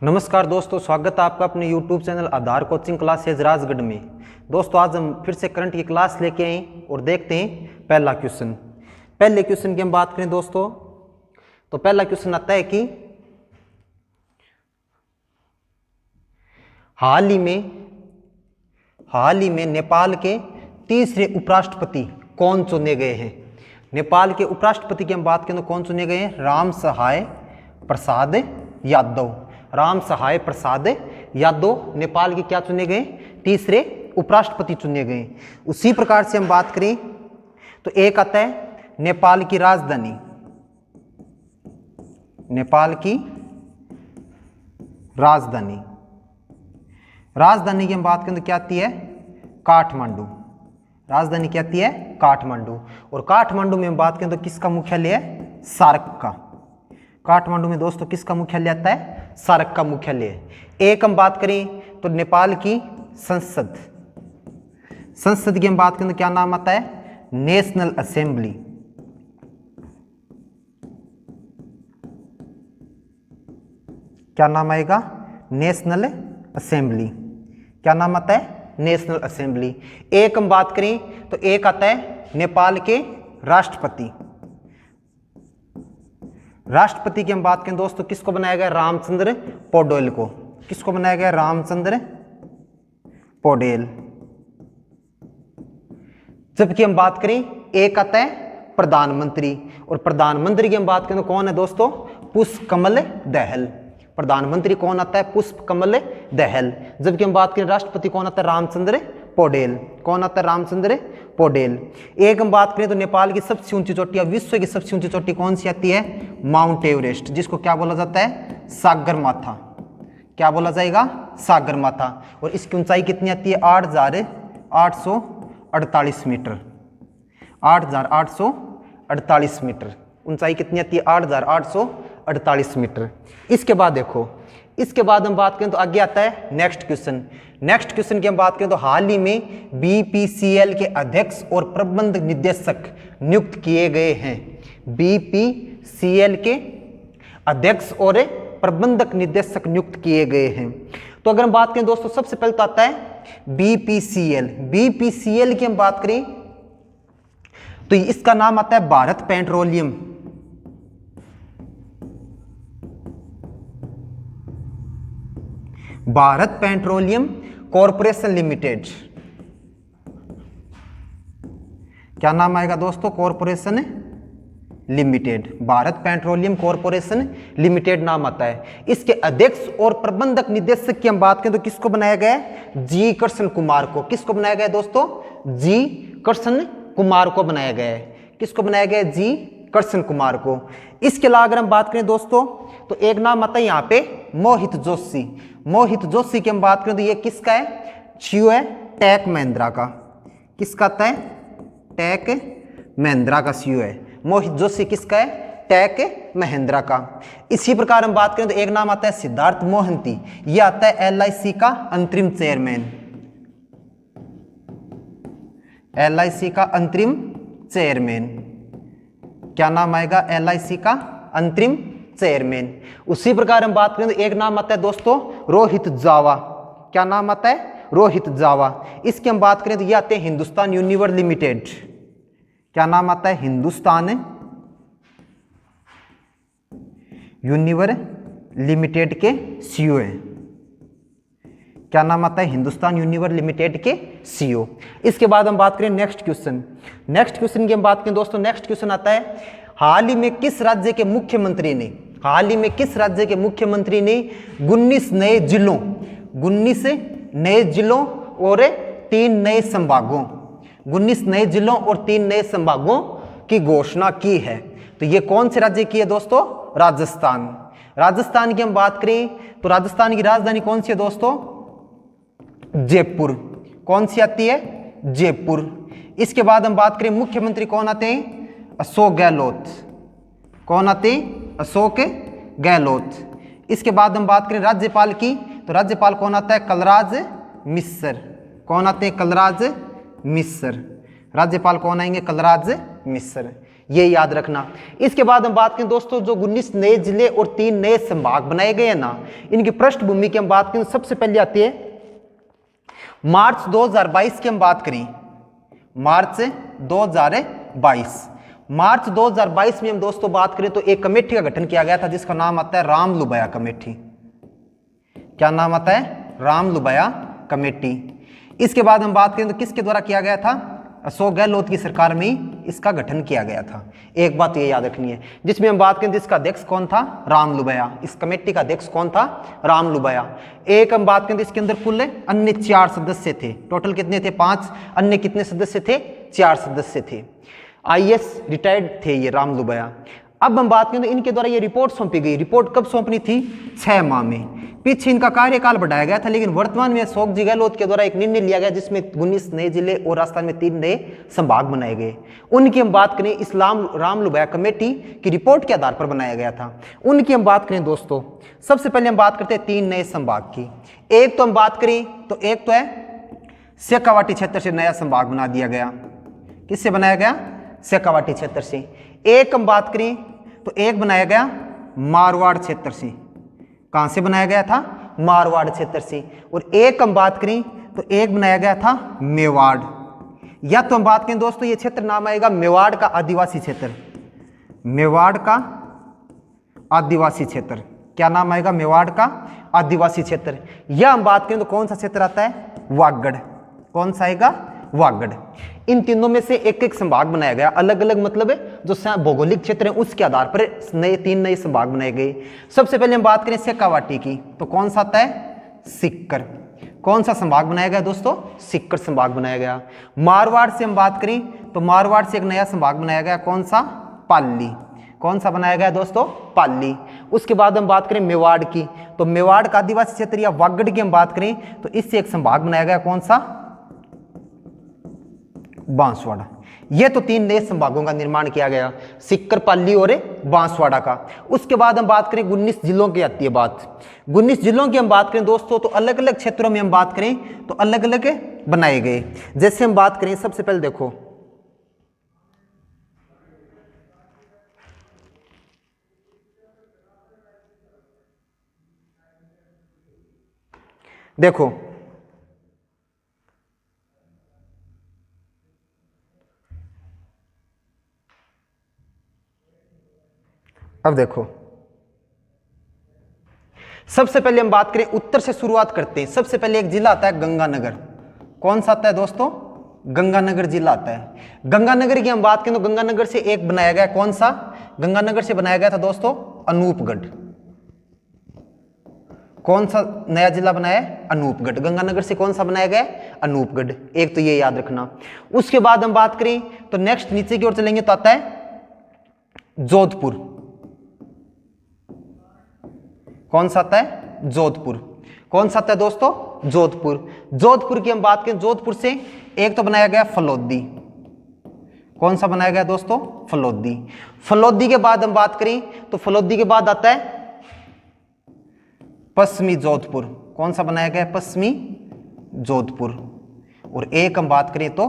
नमस्कार दोस्तों, स्वागत है आपका अपने YouTube चैनल आधार कोचिंग क्लासेज राजगढ़ में। दोस्तों आज हम फिर से करंट की क्लास लेके आए और देखते हैं पहला क्वेश्चन। पहले क्वेश्चन की हम बात करें दोस्तों, तो पहला क्वेश्चन आता है कि हाल ही में नेपाल के तीसरे उपराष्ट्रपति कौन चुने गए हैं। नेपाल के उपराष्ट्रपति की हम बात करें तो कौन चुने गए हैं? राम सहाय प्रसाद यादव। राम सहाय प्रसाद यादव नेपाल के क्या चुने गए? तीसरे उपराष्ट्रपति चुने गए। उसी प्रकार से हम बात करें तो एक आता है नेपाल की राजधानी। नेपाल की राजधानी, राजधानी की हम बात करें तो क्या आती है? काठमांडू। राजधानी क्या आती है? काठमांडू। और काठमांडू में हम बात करें तो किसका मुख्यालय है? सार्क का। काठमांडू में दोस्तों किसका मुख्यालय आता है? सार्क का मुख्यालय। एक हम बात करें तो नेपाल की संसद। संसद की हम बात करें तो क्या नाम आता है? National assembly. क्या नाम आएगा? National assembly. क्या नाम आता है? National assembly. एक हम बात करें तो एक आता है नेपाल के राष्ट्रपति। राष्ट्रपति की हम बात करें दोस्तों किसको बनाया गया? रामचंद्र पौडेल को। किसको बनाया गया? रामचंद्र पौडेल। जबकि हम बात करें एक आता है प्रधानमंत्री, और प्रधानमंत्री की हम बात करें तो कौन है दोस्तों? पुष्पकमल दहल। प्रधानमंत्री कौन आता है? पुष्पकमल दहल। जबकि हम बात करें राष्ट्रपति कौन आता है? रामचंद्र पौडेल। कौन आता है? रामचंद्र पौडेल। एक हम बात करें तो नेपाल की सबसे ऊंची चोटी या विश्व की सबसे ऊंची चोटी कौन सी आती है? माउंट एवरेस्ट, जिसको क्या बोला जाता है? सागरमाथा। क्या बोला जाएगा? सागरमाथा। और इसकी ऊंचाई कितनी आती है? 8,848 मीटर। 8,848 मीटर ऊंचाई कितनी आती है? 8,848 मीटर। इसके बाद देखो, इसके बाद हम बात करें तो आगे आता है नेक्स्ट क्वेश्चन। नेक्स्ट क्वेश्चन की हम बात करें तो हाल ही में बीपीसीएल के अध्यक्ष और प्रबंध निदेशक नियुक्त किए गए हैं। बीपीसीएल के अध्यक्ष और प्रबंधक निदेशक नियुक्त किए गए हैं। तो अगर हम बात करें दोस्तों, सबसे पहले तो आता है बीपीसीएल। बीपीसीएल की हम बात करें तो इसका नाम आता है Bharat petroleum. Bharat petroleum corporation limited. क्या नाम आएगा दोस्तों? Corporation limited. Bharat petroleum corporation limited नाम आता है। इसके अध्यक्ष और प्रबंधक निदेशक की हम बात करें तो किसको बनाया गया है? जी कृष्ण कुमार को। किसको बनाया गया है दोस्तों? जी कृष्ण कुमार को बनाया गया है। किसको बनाया गया है? जी कृष्ण कुमार को। इसके अलावा अगर हम बात करें दोस्तों तो एक नाम आता है यहाँ पे मोहित जोशी। मोहित जोशी की हम बात करें तो ये किसका है? सीईओ है टेक महिंद्रा का। किसका आता है? टेक महिंद्रा का सीईओ है। मोहित जोशी किसका है? टेक महिंद्रा का। इसी प्रकार हम बात करें तो एक नाम आता है सिद्धार्थ मोहंती। ये आता है एलआईसी का अंतरिम चेयरमैन। एलआईसी का अंतरिम चेयरमैन। क्या नाम आएगा? एलआईसी का अंतरिम चेयरमैन। उसी प्रकार हम बात करें तो एक नाम आता है दोस्तों रोहित जावा। क्या नाम आता है? रोहित जावा। इसकी हम बात करें तो ये आते हैं हिंदुस्तान यूनिवर लिमिटेड। क्या नाम आता है? हिंदुस्तान यूनिवर लिमिटेड के सीईओ है। क्या नाम आता है? हिंदुस्तान यूनिवर लिमिटेड के सीईओ। इसके बाद हम बात करें नेक्स्ट क्वेश्चन। नेक्स्ट क्वेश्चन की हम बात करें दोस्तों, नेक्स्ट क्वेश्चन आता है हाल ही में किस राज्य के मुख्यमंत्री ने 19 नए जिलों और 3 नए संभागों 19 नए जिलों और 3 नए संभागों की घोषणा की है। तो ये कौन से राज्य की है दोस्तों? राजस्थान। राजस्थान की हम बात करें तो राजस्थान की राजधानी कौन सी है दोस्तों? जयपुर। कौन सी आती है? जयपुर। इसके बाद हम बात करें मुख्यमंत्री कौन आते हैं? अशोक गहलोत। कौन आते हैं? अशोक गहलोत। इसके बाद हम बात करें राज्यपाल की तो राज्यपाल कौन आता है? कलराज मिश्र। कौन आते हैं? कलराज मिश्र। राज्यपाल कौन आएंगे? कलराज मिश्र। ये याद रखना। इसके बाद हम बात करें दोस्तों, जो 19 नए जिले और 3 नए संभाग बनाए गए हैं ना, इनकी पृष्ठभूमि की हम बात करें, सबसे पहले आती है मार्च 2022 की हम बात करें। मार्च 2022, मार्च 2022 में हम दोस्तों बात करें तो एक कमेटी का गठन किया गया था जिसका नाम आता है रामलुबया कमेटी। क्या नाम आता है? रामलुबया कमेटी। इसके बाद हम बात करें तो किसके द्वारा किया गया था? अशोक गहलोत की सरकार में ही इसका गठन किया गया था। एक बात ये याद रखनी है, जिसमें हम बात करें तो इसका अध्यक्ष कौन था? रामलुबया। इस कमेटी का अध्यक्ष कौन था? रामलुबया। एक हम बात करें तो इसके अंदर कुल अन्य 4 सदस्य थे। टोटल कितने थे? 5। अन्य कितने सदस्य थे? 4 सदस्य थे। IAS रिटायर्ड थे ये रामलुबया। अब हम बात करें तो इनके द्वारा ये रिपोर्ट सौंपी गई। रिपोर्ट कब सौंपनी थी? 6 माह में। पीछे इनका कार्यकाल बढ़ाया गया था, लेकिन वर्तमान में अशोक जी गहलोत के द्वारा एक निर्णय लिया गया जिसमें 19 नए जिले और राजस्थान में 3 नए संभाग बनाए गए। उनकी हम बात करें, इस रामलुबया कमेटी की रिपोर्ट के आधार पर बनाया गया था। उनकी हम बात करें दोस्तों, सबसे पहले हम बात करते हैं 3 नए संभाग की। एक तो हम बात करें तो एक तो है शेखावाटी क्षेत्र से नया संभाग बना दिया गया। किससे बनाया गया? शेखावाटी क्षेत्र से। एक हम बात करें तो एक बनाया गया मारवाड़ क्षेत्र से। कहां से बनाया गया था? मारवाड़ क्षेत्र से। और एक हम बात करें तो एक बनाया गया था मेवाड़। या तो हम बात करें दोस्तों, ये क्षेत्र नाम आएगा मेवाड़ का आदिवासी क्षेत्र। मेवाड़ का आदिवासी क्षेत्र। क्या नाम आएगा? मेवाड़ का आदिवासी क्षेत्र। या हम बात करें तो कौन सा क्षेत्र आता है? वागड़। कौन सा आएगा? वागड़। इन तीनों में से एक एक संभाग बनाया गया, अलग अलग मतलब है जो भौगोलिक क्षेत्र है उसके आधार पर 3 नए संभाग बनाए गए। सबसे पहले हम बात करें शेखावाटी की तो कौन सा आता है? सिक्कर। कौन सा संभाग बनाया गया दोस्तों? सिक्कर संभाग बनाया गया। मारवाड़ से हम बात करें तो मारवाड़ से एक नया संभाग बनाया गया। कौन सा? पाली। कौन सा बनाया गया दोस्तों? पाली। उसके बाद हम बात करें मेवाड़ की तो मेवाड़ का आदिवासी क्षेत्र या वागड़ की हम बात करें तो इससे एक संभाग बनाया गया। कौन सा? बांसवाड़ा। ये तो 3 नए संभागों का निर्माण किया गया, सिक्कर, पाली और बांसवाड़ा का। उसके बाद हम बात करें 19 जिलों की आती है बात। 19 जिलों की हम बात करें दोस्तों तो अलग अलग क्षेत्रों में हम बात करें तो अलग अलग बनाए गए। जैसे हम बात करें, सबसे पहले देखो, देखो अब देखो, सबसे पहले हम बात करें उत्तर से शुरुआत करते हैं। सबसे पहले एक जिला आता है गंगानगर। कौन सा आता है दोस्तों? गंगानगर जिला आता है। गंगानगर की हम बात करें तो गंगानगर से एक बनाया गया। कौन सा? गंगानगर से बनाया गया था दोस्तों अनूपगढ़। कौन सा नया जिला बनाया है? अनूपगढ़। गंगानगर से कौन सा बनाया गया? अनूपगढ़। एक तो ये याद रखना। उसके बाद हम बात करें तो नेक्स्ट नीचे की ओर चलेंगे तो आता है जोधपुर। कौन सा आता है? जोधपुर। कौन सा आता है दोस्तों? जोधपुर। जोधपुर की हम बात करें, जोधपुर से एक तो बनाया गया फलोदी। कौन सा बनाया गया दोस्तों? फलोदी। फलोदी के बाद हम बात करें तो फलोदी के बाद आता है पश्चिमी जोधपुर। कौन सा बनाया गया? पश्चिमी जोधपुर। और एक हम बात करें तो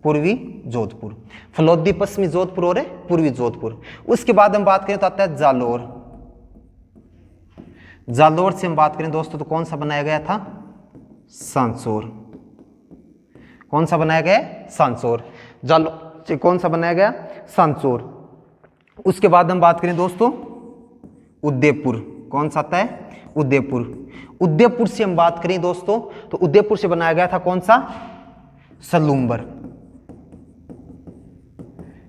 पूर्वी जोधपुर। फलोदी, पश्चिमी जोधपुर और पूर्वी जोधपुर। उसके बाद हम बात करें तो आता है जालोर। जालोर से हम बात करें दोस्तों तो कौन सा बनाया गया था? सांसौर। कौन सा बनाया गया? सांसौर। जालोर से कौन सा बनाया गया? सांसौर। उसके बाद हम बात करें दोस्तों उदयपुर। कौन सा आता है? उदयपुर। उदयपुर से हम बात करें दोस्तों तो उदयपुर से बनाया गया था कौन सा? सलूम्बर।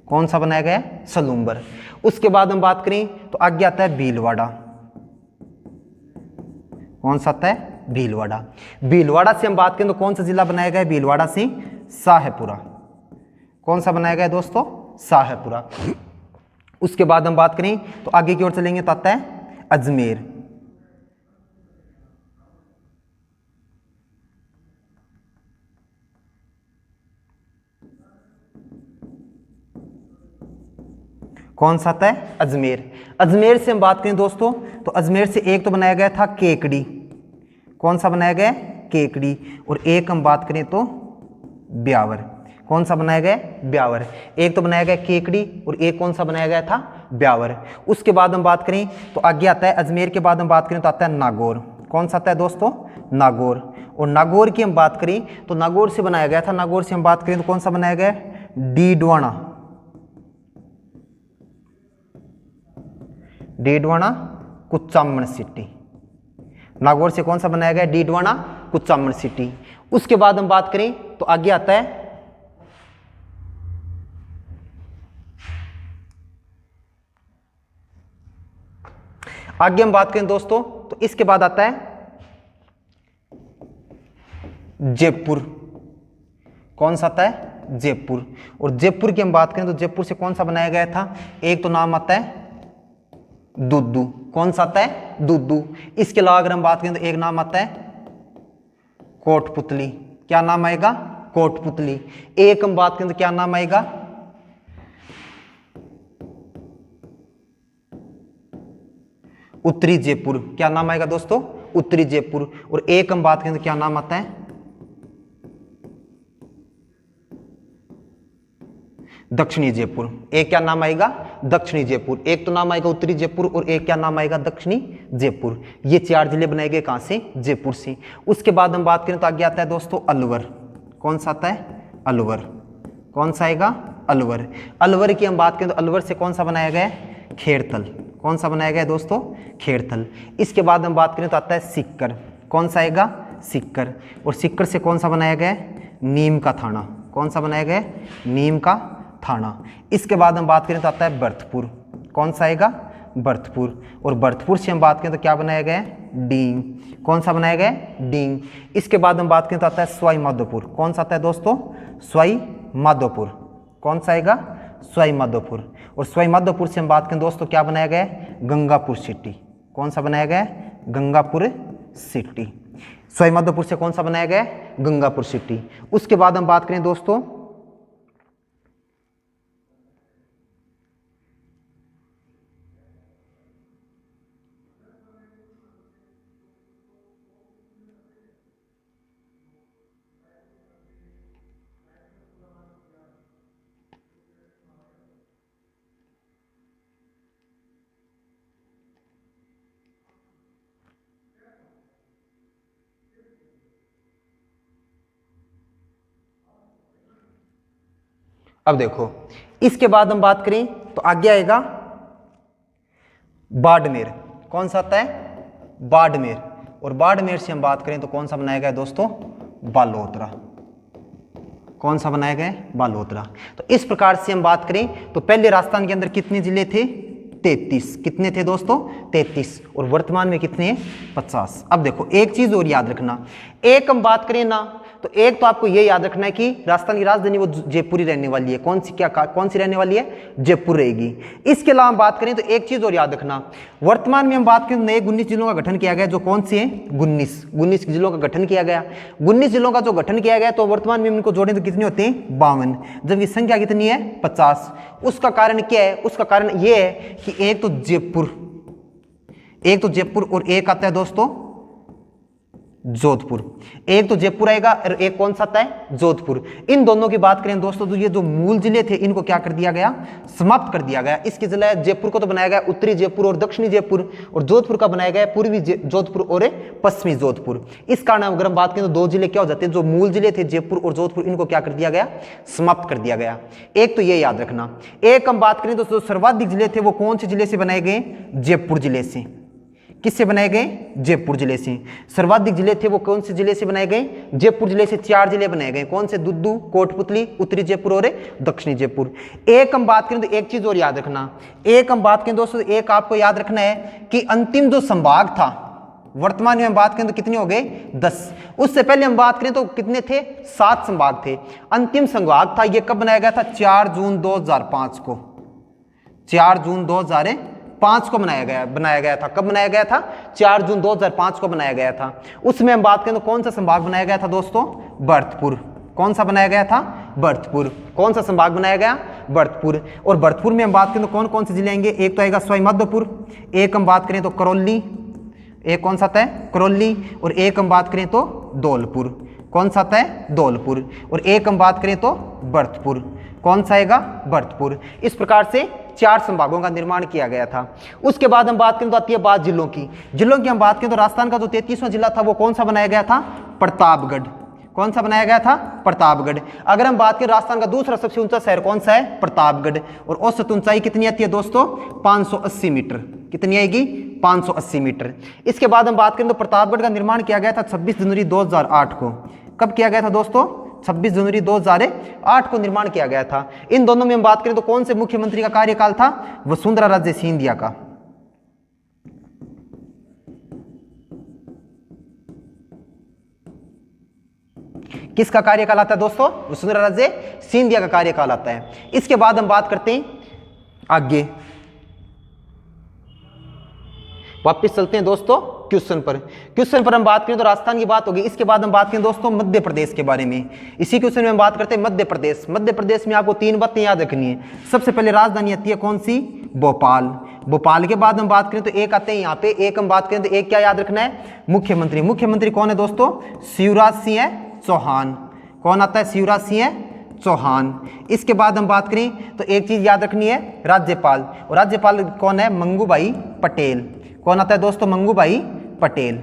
कौन सा बनाया गया? सलूम्बर। उसके बाद हम बात करें तो आगे आता है भीलवाड़ा। कौन सा आता है? भीलवाड़ा। भीलवाड़ा से हम बात करें तो कौन सा जिला बनाया गया है? भीलवाड़ा से शाहपुरा। कौन सा बनाया गया दोस्तों? शाहपुरा। उसके बाद हम बात करें तो आगे की ओर चलेंगे तो आता है अजमेर। कौन सा आता है? अजमेर। अजमेर से हम बात करें दोस्तों तो अजमेर से एक तो बनाया गया था केकड़ी। कौन सा बनाया गया? केकड़ी। और एक हम बात करें तो ब्यावर। कौन सा बनाया गया? ब्यावर। एक तो बनाया गया केकड़ी और एक कौन सा बनाया गया था? ब्यावर। उसके बाद हम बात करें तो आगे आता है अजमेर के बाद हम बात करें तो आता है नागौर। कौन सा आता है दोस्तों? नागौर। और नागौर की हम बात करें तो नागौर से बनाया गया था, नागौर से हम बात करें तो कौन सा बनाया गया? डीडवाना। डीडवाना कुचामन सिटी। नागौर से कौन सा बनाया गया? डीडवाना कुचामन सिटी। उसके बाद हम बात करें तो आगे आता है आगे हम बात करें दोस्तों तो इसके बाद आता है जयपुर। कौन सा आता है? जयपुर। और जयपुर की हम बात करें तो जयपुर से कौन सा बनाया गया था? एक तो नाम आता है दुद्दू। कौन सा आता है? दुद्दू। इसके अलावा अगर हम बात करें तो एक नाम आता है कोटपुतली। क्या नाम आएगा? कोटपुतली। एक हम बात करें तो क्या नाम आएगा? उत्तरी जयपुर। क्या नाम आएगा दोस्तों? उत्तरी जयपुर। और एक हम बात करें तो क्या नाम आता है? दक्षिणी जयपुर। एक क्या नाम आएगा? दक्षिणी जयपुर। एक तो नाम आएगा उत्तरी जयपुर और एक क्या नाम आएगा? दक्षिणी जयपुर। ये 4 जिले बनाए गए कहां से? जयपुर से। उसके बाद हम बात करें तो आगे आता है दोस्तों अलवर। कौन सा आता है? अलवर। कौन सा आएगा? अलवर। अलवर की हम बात करें तो अलवर से कौन सा बनाया गया? खेड़तल। कौन सा बनाया गया दोस्तों? खेड़तल। इसके बाद हम बात करें तो आता है सिक्कर। कौन सा आएगा? सिक्कर। और सिक्कर से कौन सा बनाया गया? नीम का थाना। कौन सा बनाया गया? नीम का थाना। इसके बाद हम बात करें तो आता है भरतपुर। कौन सा आएगा? भरतपुर। और भरतपुर से हम बात करें तो क्या बनाया गया? डींग। कौन सा बनाया गया? डींग। इसके बाद हम बात करें तो आता है सवाई माधोपुर। कौन सा आता है दोस्तों? सवाई माधोपुर। कौन सा आएगा? सवाई माधोपुर। और सवाई माधोपुर से हम बात करें दोस्तों क्या बनाया गया? गंगापुर सिटी। कौन सा बनाया गया? गंगापुर सिटी। सवाई माधोपुर से कौन सा बनाया गया? गंगापुर सिटी। उसके बाद हम बात करें दोस्तों अब देखो इसके बाद हम बात करें तो आगे आएगा बाड़मेर। कौन सा आता है? बाड़मेर। और बाड़मेर से हम बात करें तो कौन सा बनाया गया दोस्तों? बालोतरा। कौन सा बनाया गया? बालोतरा। तो इस प्रकार से हम बात करें तो पहले राजस्थान के अंदर कितने जिले थे? 33। कितने थे दोस्तों? 33। और वर्तमान में कितने हैं? 50। अब देखो एक चीज और याद रखना, एक हम बात करें ना तो एक तो आपको ये याद रखना है कि राजस्थान की राजधानी वो जयपुर ही रहने वाली है। कौन सी रहने वाली है? जयपुर रहेगी। इसके अलावा हम बात करें तो एक चीज और याद रखना, वर्तमान में हम बात करें नए 19 जिलों का गठन किया गया, जो कौन से हैं? 19 जिलों का गठन किया गया। 19 जिलों का जो गठन किया गया तो वर्तमान में इनको जोड़ें तो कितने होते हैं? 52। जबकि संख्या कितनी है? 50। उसका कारण क्या है? उसका कारण यह है कि एक तो जयपुर और एक आता है दोस्तों जोधपुर। एक तो जयपुर आएगा और एक कौन सा आता है? जोधपुर। इन दोनों की बात करें दोस्तों तो ये जो मूल जिले थे इनको क्या कर दिया गया? समाप्त कर दिया गया। इसके जिला जयपुर को तो बनाया गया उत्तरी जयपुर और दक्षिणी जयपुर, और जोधपुर का बनाया गया पूर्वी जोधपुर और पश्चिमी जोधपुर। इस कारण अगर हम बात करें तो 2 जिले क्या हो जाते हैं? जो मूल जिले थे जयपुर और जोधपुर, इनको क्या कर दिया गया? समाप्त कर दिया गया। एक तो ये याद रखना। एक हम बात करें तो जो सर्वाधिक जिले थे वो कौन से जिले से बनाए गए? जयपुर जिले से। किससे बनाए गए? जयपुर जिले से। सर्वाधिक जिले थे वो कौन से जिले से बनाए गए? जयपुर जिले से 4 जिले बनाए गए। कौन से? दुद्दू, कोटपुतली, उत्तरी जयपुर और दक्षिणी जयपुर। एक हम बात करें तो एक चीज और याद रखना, एक हम बात करें दोस्तों, एक आपको याद रखना है कि अंतिम जो संभाग था, वर्तमान में हम बात करें तो कितने हो गए? 10। उससे पहले हम बात करें तो कितने थे? 7 संभाग थे। अंतिम संभाग था ये कब बनाया गया था? 4 जून 2005 को। 4 जून 2005 को बनाया गया था। कब बनाया गया था? 4 जून 2005 को बनाया गया था। उसमें हम बात करें तो कौन सा संभाग बनाया गया था दोस्तों? भरतपुर। कौन सा बनाया गया था? भरतपुर। कौन सा संभाग बनाया गया? भरतपुर। और भरतपुर में हम बात करें तो कौन कौन से जिले आएंगे? एक तो आएगा सवाई माधोपुर, एक हम बात करें तो करौली, एक कौन सा आता है? करौली, और एक हम बात करें तो धौलपुर। कौन सा आता है, धौलपुर। और एक हम बात करें तो भरतपुर, कौन सा आएगा, भरतपुर। इस प्रकार से 4 संभागों का निर्माण किया गया था। उसके बाद हम बात करें तो आती है बात जिलों की। जिलों की हम बात करें तो राजस्थान का जो 33वां जिला था वो कौन सा बनाया गया था, प्रतापगढ़। कौन सा बनाया गया था, प्रतापगढ़। अगर हम बात करें राजस्थान का दूसरा सबसे ऊंचा शहर कौन सा है, प्रतापगढ़। और औसत ऊंचाई कितनी आती है दोस्तों, 580 मीटर। कितनी आएगी, 580 मीटर। इसके बाद हम बात करें तो प्रतापगढ़ का निर्माण किया गया था 26 जनवरी 2008 को। कब किया गया था दोस्तों, 26 जनवरी 2008 को निर्माण किया गया था। इन दोनों में हम बात करें तो कौन से मुख्यमंत्री का कार्यकाल था, वसुंधरा राजे सिंधिया का। किसका कार्यकाल आता है दोस्तों, वसुंधरा राजे सिंधिया का कार्यकाल आता है। इसके बाद हम बात करते हैं आगे, वापस चलते हैं दोस्तों क्वेश्चन पर। क्वेश्चन पर हम बात करें तो राजस्थान की बात होगी। इसके बाद हम बात करें दोस्तों मध्य प्रदेश के बारे में। इसी क्वेश्चन में हम बात करते हैं मध्य प्रदेश। मध्य प्रदेश में आपको 3 बातें याद रखनी है। सबसे पहले राजधानी आती है कौन सी, भोपाल। भोपाल के बाद हम बात करें तो एक आते हैं यहाँ पे, एक हम बात करें तो एक क्या याद रखना है, मुख्यमंत्री। मुख्यमंत्री कौन है दोस्तों, शिवराज सिंह चौहान। कौन आता है, शिवराज सिंह चौहान। इसके बाद हम बात करें तो एक चीज याद रखनी है, राज्यपाल। और राज्यपाल कौन है, मंगूभाई पटेल। कौन आता है दोस्तों, मंगूभाई पटेल।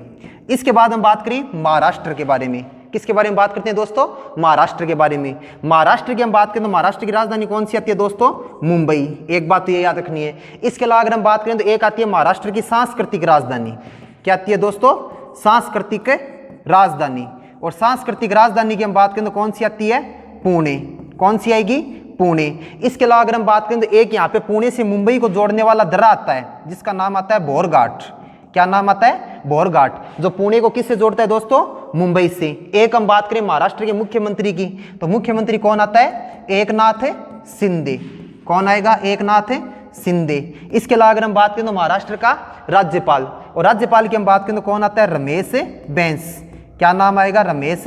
इसके बाद हम बात करें महाराष्ट्र के बारे में। किसके बारे में बात करते हैं दोस्तों, महाराष्ट्र के बारे में। महाराष्ट्र की हम बात करें तो महाराष्ट्र की राजधानी कौन सी आती है दोस्तों, मुंबई। एक बात तो ये याद रखनी है। इसके अलावा अगर हम बात करें तो एक आती है महाराष्ट्र की सांस्कृतिक राजधानी। क्या आती है दोस्तों, सांस्कृतिक राजधानी। और सांस्कृतिक राजधानी की हम बात करें तो कौन सी आती है, पुणे। कौन सी आएगी, पुणे। इसके अलावा अगर हम बात करें तो एक यहाँ पे पुणे से मुंबई को जोड़ने वाला दर्रा आता है जिसका नाम आता है बोरघाट। क्या नाम आता है, बोरघाट, जो पुणे को किससे जोड़ता है दोस्तों, मुंबई से। एक हम बात करें महाराष्ट्र के मुख्यमंत्री की तो मुख्यमंत्री कौन आता है, एकनाथ शिंदे। कौन आएगा, एकनाथ शिंदे। इसके अलावा अगर हम बात करें तो महाराष्ट्र का राज्यपाल, और राज्यपाल की हम बात करें तो कौन आता है, रमेश बैस। क्या नाम आएगा, रमेश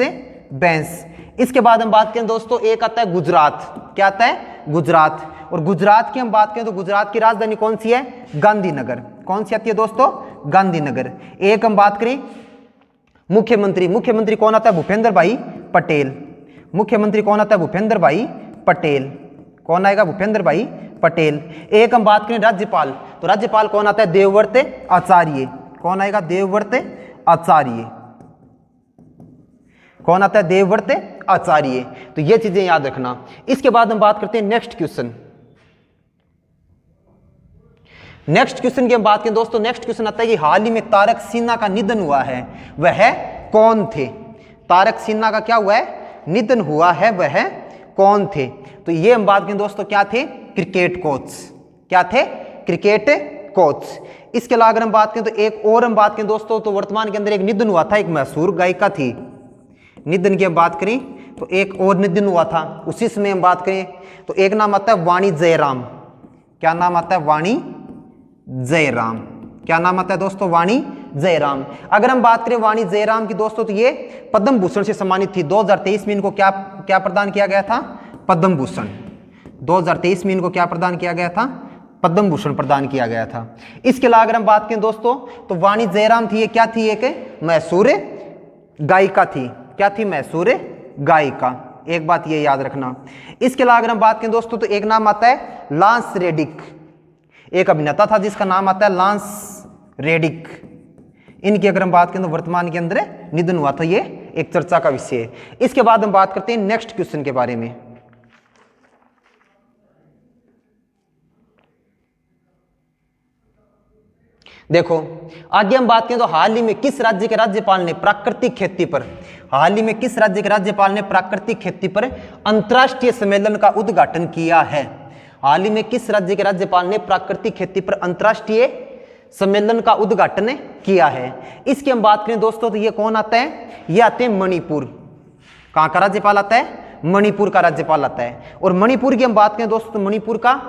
बैस। इसके बाद हम बात करें दोस्तों एक आता है गुजरात। क्या आता है, गुजरात। और गुजरात की हम बात करें तो गुजरात की राजधानी कौन सी है, गांधीनगर। कौन सी आती है दोस्तों, गांधीनगर। एक हम बात करें मुख्यमंत्री। मुख्यमंत्री कौन आता है, भूपेंद्र भाई पटेल। मुख्यमंत्री कौन आता है, भूपेंद्र भाई पटेल। कौन आएगा, भूपेंद्र भाई पटेल। एक हम बात करें राज्यपाल तो राज्यपाल कौन आता है, देवव्रत आचार्य। कौन आएगा, देवव्रत आचार्य। कौन आता है, देवव्रत आचार्य। तो ये चीजें याद रखना। इसके बाद हम बात करते हैं नेक्स्ट क्वेश्चन। नेक्स्ट क्वेश्चन की हम बात करें दोस्तों, नेक्स्ट क्वेश्चन आता है कि हाल ही में तारक सिन्हा का निधन हुआ है, वह कौन थे। तारक सिन्हा का क्या हुआ है, निधन हुआ है, वह कौन थे। तो ये हम बात करें दोस्तों क्या थे, क्रिकेट कोच। क्या थे, क्रिकेट कोच। इसके अलावा अगर हम बात करें तो एक और हम बात करें दोस्तों तो वर्तमान के अंदर एक निधन हुआ था, एक मशहूर गायिका थी। निधन की हम बात करें तो एक और निधन हुआ था, उसी समय हम बात करें तो एक नाम आता है वाणी जयराम। क्या नाम आता है, वाणी जयराम। क्या नाम आता है दोस्तों, वाणी जयराम। अगर हम बात करें वाणी जयराम की दोस्तों तो ये पद्म भूषण से सम्मानित थी। 2023 में इनको क्या क्या प्रदान किया गया था, पद्म भूषण। 2023 में इनको क्या प्रदान किया गया था, पद्म भूषण प्रदान किया गया था। इसके अलावा अगर हम बात करें दोस्तों तो वाणी जयराम थी, ये क्या थी, एक मैसूर गायिका थी। क्या थी, मैसूर गायिका। एक बात ये याद रखना। इसके अलावा अगर हम बात करें दोस्तों तो एक नाम आता है लांस रेडिक। एक अभिनेता था जिसका नाम आता है लांस रेडिक। इनकी अगर हम बात करें तो वर्तमान के अंदर निधन हुआ था, ये एक चर्चा का विषय है। इसके बाद हम बात करते हैं नेक्स्ट क्वेश्चन के बारे में। देखो आगे हम बात करें तो हाल ही में किस राज्य के राज्यपाल ने प्राकृतिक खेती पर, हाल ही में किस राज्य के राज्यपाल ने प्राकृतिक खेती पर अंतर्राष्ट्रीय सम्मेलन का उद्घाटन किया है। हाल ही में किस राज्य के राज्यपाल ने प्राकृतिक खेती पर अंतर्राष्ट्रीय सम्मेलन का उद्घाटन किया है। इसकी हम बात करें दोस्तों तो ये कौन आता है, ये आते हैं मणिपुर। कहां का राज्यपाल आता है, मणिपुर का राज्यपाल आता है। और मणिपुर की हम बात करें दोस्तों तो मणिपुर का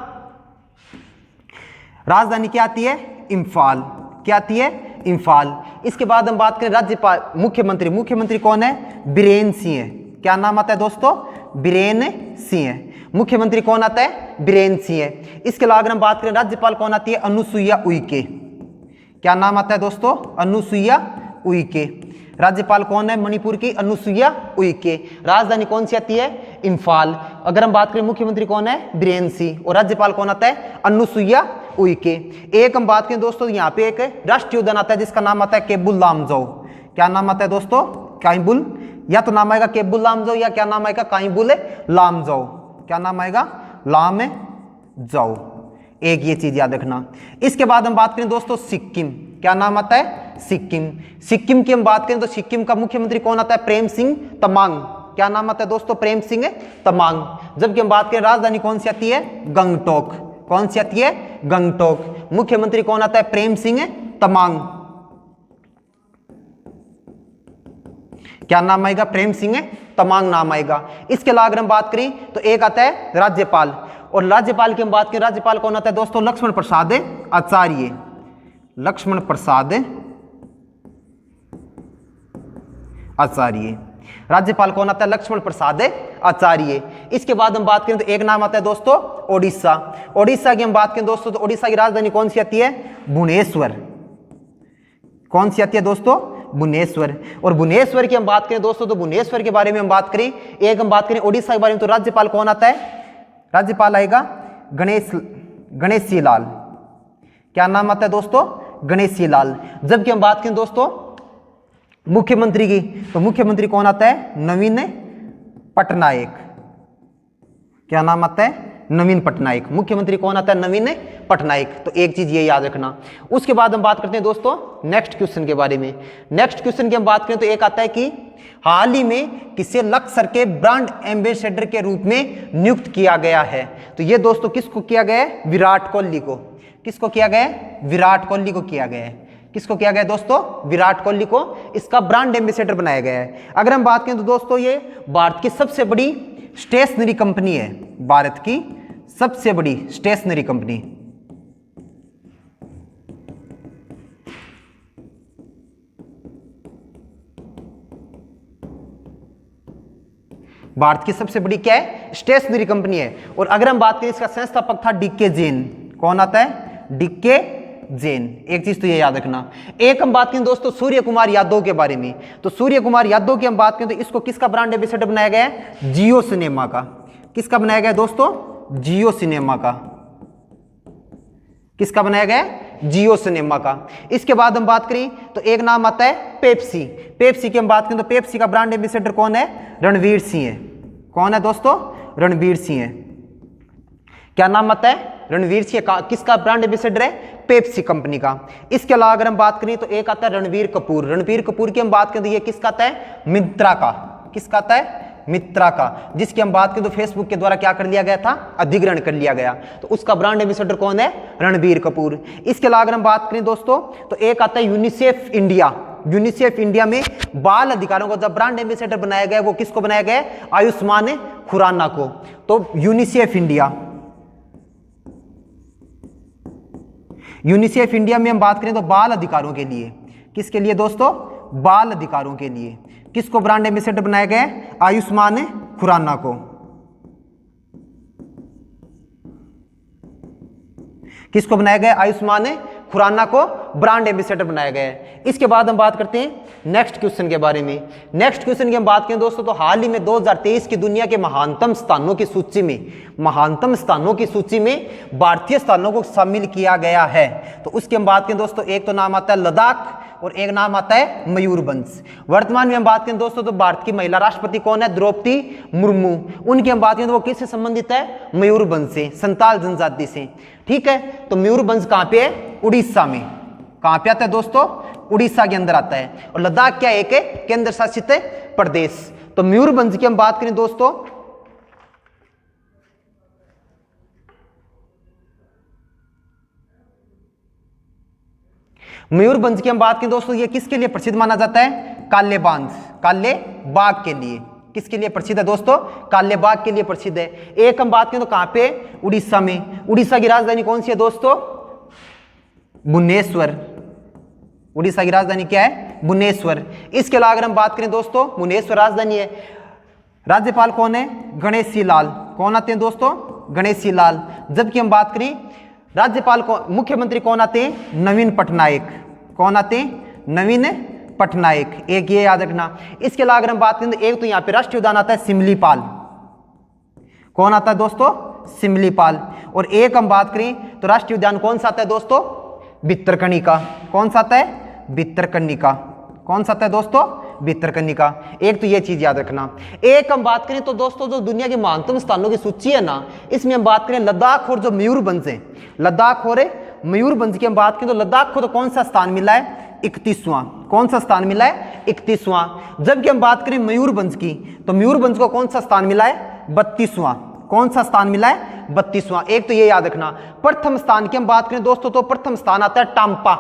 राजधानी क्या आती है, इम्फाल। क्या आती है, इम्फाल। इसके बाद हम बात करें राज्यपाल, मुख्यमंत्री। मुख्यमंत्री कौन है, बीरेन सिंह। क्या नाम आता है दोस्तों, बीरेन सिंह। मुख्यमंत्री कौन आता है, बीरेन सिंह। इसके अलावा अगर हम बात करें राज्यपाल कौन आती है, अनुसुईया उइके। क्या नाम आता है दोस्तों, अनुसुईया उइके। राज्यपाल कौन है मणिपुर की? अनुसुईया उइके। राजधानी कौन सी आती है? इम्फाल। अगर हम बात करें मुख्यमंत्री कौन है? बीरेन सिंह। और राज्यपाल कौन आता है? अनुसुईया उइके। एक हम बात करें दोस्तों, यहाँ पे एक राष्ट्रीय उद्यान आता है जिसका नाम आता है केबुल लामजो। क्या नाम आता है दोस्तों? काइबुल, या तो नाम आएगा केबुल लामजो या क्या नाम आएगा? काइबुल लामजो। क्या नाम आएगा? लामजो। एक ये चीज याद रखना। इसके बाद हम बात करें दोस्तों सिक्किम। क्या नाम आता है? सिक्किम। सिक्किम की हम बात करें तो सिक्किम का मुख्यमंत्री कौन आता है? प्रेम सिंह तमांग। क्या नाम आता है दोस्तों? प्रेम सिंह तमांग। जबकि हम बात करें राजधानी कौन सी आती है? गंगटोक। कौन सी आती है? गंगटोक। मुख्यमंत्री कौन आता है? प्रेम सिंह तमांग। क्या नाम आएगा? प्रेम सिंह तमांग नाम आएगा। इसके अलावा अगर हम बात करें तो एक आता है राज्यपाल। और राज्यपाल की हम बात करें, राज्यपाल कौन आता है दोस्तों? लक्ष्मण प्रसाद आचार्य। लक्ष्मण प्रसाद आचार्य। राज्यपाल कौन आता है? लक्ष्मण प्रसाद आचार्य। इसके बाद हम बात करें तो एक नाम आता है दोस्तों ओडिशा। ओडिशा की हम बात करें दोस्तों तो ओडिशा की राजधानी कौन सी आती है? भुवनेश्वर। कौन सी आती है दोस्तों? भुवनेश्वर। और भुवनेश्वर की हम बात करें दोस्तों तो भुवनेश्वर के बारे में हम बात करें, एक हम बात करें ओडिशा के बारे में, तो राज्यपाल कौन आता है? राज्यपाल आएगा गणेशी लाल। क्या नाम आता है दोस्तों? गणेशी लाल। जबकि हम बात करें दोस्तों मुख्यमंत्री की, तो मुख्यमंत्री कौन आता है? नवीन पटनायक। क्या नाम आता है? नवीन पटनायक। मुख्यमंत्री कौन आता है? नवीन पटनायक। तो एक चीज ये याद रखना। उसके बाद हम बात करते हैं दोस्तों नेक्स्ट क्वेश्चन के बारे में। नेक्स्ट क्वेश्चन की हम बात करें तो एक आता है कि हाल ही में किसे लक्सर के ब्रांड एम्बेसडर के रूप में नियुक्त किया गया है? तो ये दोस्तों किसको किया गया है? विराट कोहली को। किसको किया गया है? विराट कोहली को किया गया है। किसको किया गया दोस्तों? विराट कोहली को इसका ब्रांड एम्बेसडर बनाया गया है। अगर हम बात करें तो दोस्तों ये भारत की सबसे बड़ी स्टेशनरी कंपनी है। भारत की सबसे बड़ी स्टेशनरी कंपनी। भारत की सबसे बड़ी क्या है? स्टेशनरी कंपनी है। और अगर हम बात करें इसका संस्थापक था डीके जैन। कौन आता है? डीके जैन। एक चीज तो ये याद रखना। एक हम बात करें दोस्तों सूर्य कुमार यादव के बारे में, तो सूर्य कुमार यादव की हम बात करें तो इसको किसका ब्रांड एम्बेसडर बनाया गया है? जियो सिनेमा का। किसका बनाया गया दोस्तों? जियो सिनेमा का। किसका बनाया गया है? जियो सिनेमा का। इसके बाद हम बात करें तो एक नाम आता है पेप्सी। पेप्सी की हम बात करें तो पेप्सी का ब्रांड एम्बेसडर कौन है? रणवीर सिंह है। कौन है दोस्तों? रणवीर सिंह है। क्या नाम आता है? रणवीर सिंह का। किसका ब्रांड एम्बेसडर है? पेप्सी कंपनी का। इसके अलावा अगर हम बात करें तो एक आता है रणवीर कपूर। रणवीर कपूर की हम बात करें तो ये किसका आता है? मित्रा का। किसका आता है? मित्रा का। जिसकी हम बात करें तो फेसबुक के द्वारा क्या कर लिया गया था? अधिग्रहण कर लिया गया। तो उसका ब्रांड एम्बेसडर कौन है? रणवीर कपूर। इसके अलावा अगर हम बात करें दोस्तों तो एक आता है यूनिसेफ इंडिया। यूनिसेफ इंडिया में बाल अधिकारों को जब ब्रांड एम्बेसडर बनाया गया, वो किसको बनाया गया? आयुष्मान खुराना को। तो यूनिसेफ इंडिया। यूनिसेफ इंडिया में हम बात करें तो बाल अधिकारों के लिए। किसके लिए दोस्तों? बाल अधिकारों के लिए। किसको ब्रांड एम्बेसडर बनाया गया? आयुष्मान खुराना को। किसको बनाया गया? आयुष्मान खुराना को ब्रांड एम्बेसडर बनाया गया है। इसके बाद हम बात करते हैं नेक्स्ट क्वेश्चन के बारे में। नेक्स्ट क्वेश्चन की हम बात करें दोस्तों तो हाल ही में 2023 की दुनिया के महानतम स्थानों की सूची में भारतीय स्थानों को शामिल किया गया है। तो उसकी हम बात करें दोस्तों, एक तो नाम आता है लद्दाख और एक नाम आता है मयूरभंज। वर्तमान में हम बात करें दोस्तों तो भारत की महिला राष्ट्रपति कौन है? द्रौपदी मुर्मू। उनकी हम बात करें तो वो किससे संबंधित है? मयूरभंज से, संताल जनजाति से। ठीक है, तो मयूरभंज कहां पे है? उड़ीसा में। कहां पे आता है दोस्तों? उड़ीसा के अंदर आता है। और लद्दाख क्या एक है? केंद्र शासित प्रदेश। तो मयूरभंज की हम बात करें दोस्तों, मयूरभंज की हम बात करें दोस्तों, ये किसके लिए प्रसिद्ध माना जाता है? काले बांध, काले बाग के लिए। किसके लिए प्रसिद्ध है दोस्तों? काले बाग के लिए प्रसिद्ध है। एक हम बात करें तो कहां पे? उड़ीसा में। उड़ीसा की राजधानी कौन सी है दोस्तों? भुवनेश्वर। उड़ीसा की राजधानी क्या है? भुवनेश्वर। इसके अलावा अगर हम बात करें दोस्तों, भुवनेश्वर राजधानी है। राज्यपाल कौन है? गणेशी लाल। कौन आते हैं दोस्तों? गणेशी लाल। जबकि हम बात करें मुख्यमंत्री कौन आते हैं? नवीन पटनायक। कौन आते हैं? नवीन पटनायक, एक ये याद रखना। इसके अलावा अगर हम बात करें तो एक तो यहाँ पे राष्ट्रीय उद्यान आता है सिमलीपाल। कौन आता है दोस्तों? सिमलीपाल। और एक हम बात करें तो राष्ट्रीय उद्यान कौन सा आता है दोस्तों? भितरकनिका। कौन सा आता है? भितरकनिका। कौन सा आता है दोस्तों? भितरकनिका। एक तो ये चीज याद रखना। एक हम बात करें तो दोस्तों जो दुनिया के महानतम स्थानों की सूची है ना, इसमें हम बात करें लद्दाख और जो मयूरभंज है, लद्दाख और मयूरभंज की हम बात करें तो लद्दाख को तो कौन सा स्थान मिला है? 31वां। कौन सा स्थान मिला है? 31वां। जबकि हम बात करें मयूरभंज की तो मयूरभंज को कौन सा स्थान मिला है? 32वां। कौन सा स्थान मिला है? 32वां। एक तो ये याद रखना। प्रथम स्थान की हम बात करें दोस्तों तो प्रथम स्थान आता है टाम्पा।